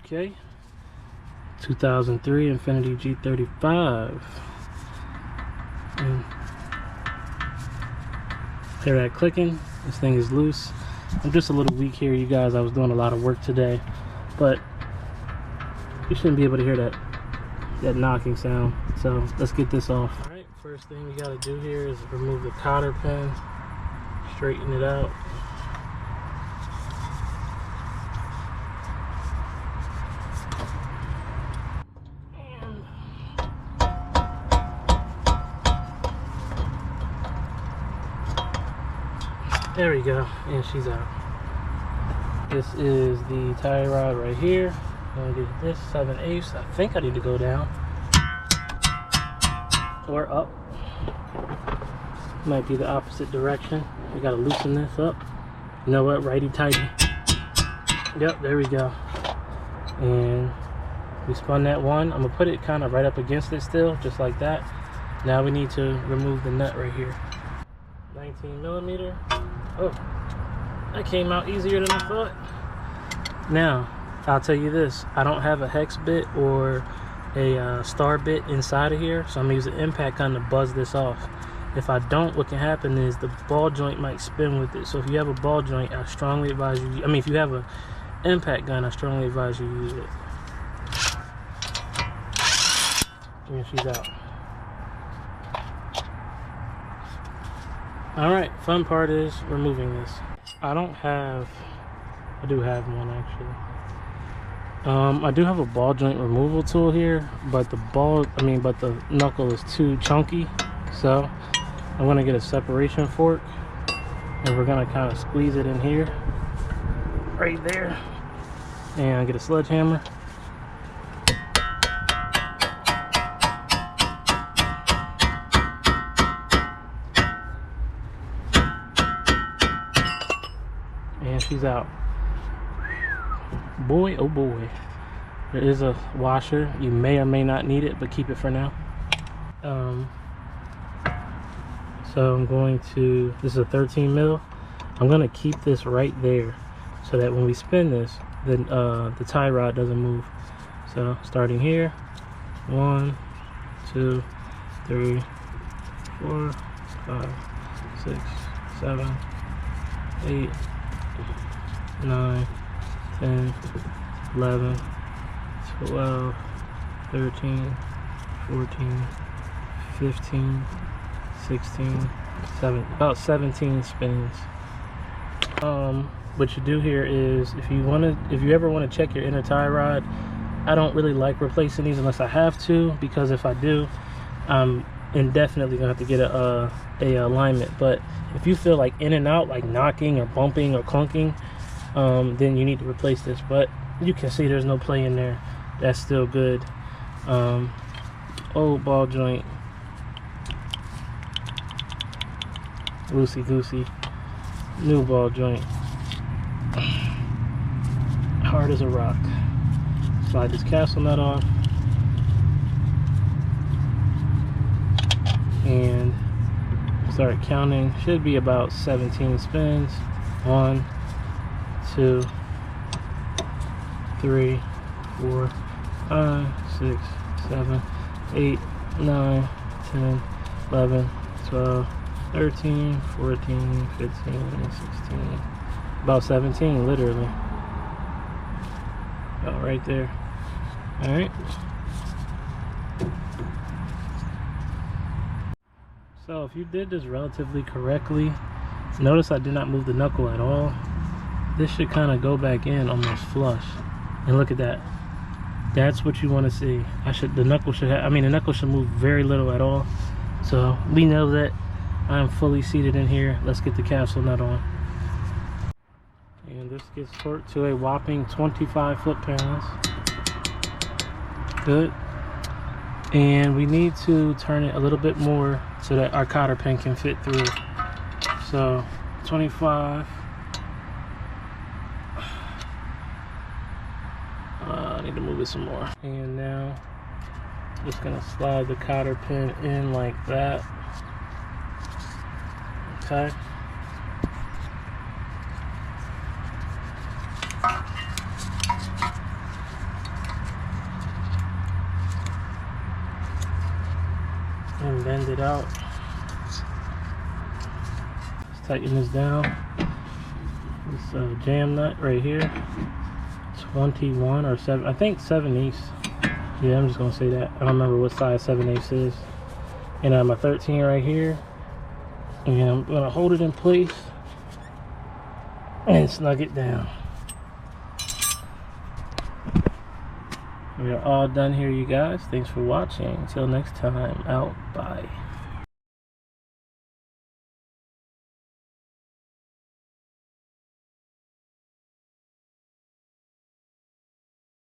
Okay, 2003 Infiniti G35. And hear that clicking? This thing is loose. I'm just a little weak here, you guys. I was doing a lot of work today, but you shouldn't be able to hear that knocking sound. So let's get this off. All right, first thing we got to do here is remove the cotter pin, straighten it out. There we go, and she's out. This is the tie rod right here. I'm gonna get this 7/8. I think I need to go down or up. Might be the opposite direction. We gotta loosen this up. You know what? Righty tighty. Yep, there we go. And we spun that one. I'm gonna put it kind of right up against it still, just like that. Now we need to remove the nut right here. 19mm. Oh, that came out easier than I thought. Now, I'll tell you this. I don't have a hex bit or a star bit inside of here, so I'm gonna use an impact gun to buzz this off. If I don't, what can happen is the ball joint might spin with it. So if you have a ball joint, I strongly advise you, if you have an impact gun, I strongly advise you use it. And she's out. Alright, fun part is removing this. I do have one actually. I do have a ball joint removal tool here, but the knuckle is too chunky. So I'm gonna get a separation fork and we're gonna kind of squeeze it in here, right there, and get a sledgehammer. And she's out. Boy, oh boy. There is a washer. You may or may not need it, but keep it for now. So I'm going to, this is a 13mm. I'm going to keep this right there so that when we spin this, then the tie rod doesn't move. So starting here, 1, 2, 3, 4, 5, 6, 7, 8, 9, 10, 11, 12, 13, 14, 15, 16, 17, about 17 spins. What you do here is, if you ever want to check your inner tie rod, I don't really like replacing these unless I have to, because if I do, I'm indefinitely gonna have to get a alignment. But if you feel like in and out, like knocking or bumping or clunking, then you need to replace this. But you can see there's no play in there. That's still good. Old ball joint, loosey goosey. New ball joint, hard as a rock. Slide this castle nut off and start counting. Should be about 17 spins. 1, 2, 3, 4, 5, 6, 7, 8, 9, 10, 11, 12, 13, 14, 15, 16, about 17 literally. About right there. Alright. So if you did this relatively correctly, notice I did not move the knuckle at all. This should kind of go back in almost flush. And look at that. That's what you want to see. The knuckle should move very little at all. So we know that I'm fully seated in here. Let's get the capsule nut on. And this gets torqued to a whopping 25 foot-pounds. Good. And we need to turn it a little bit more so that our cotter pin can fit through. So 25. I need to move it some more. And now just gonna slide the cotter pin in like that. Okay. bend it out. Let's tighten this down. This jam nut right here, 21 or 7, I think 7/8. Yeah, I'm just gonna say that. I don't remember what size 7/8 is. And I have my 13 right here, and I'm gonna hold it in place and snug it down. We are all done here, you guys. Thanks for watching. Until next time, out. Bye.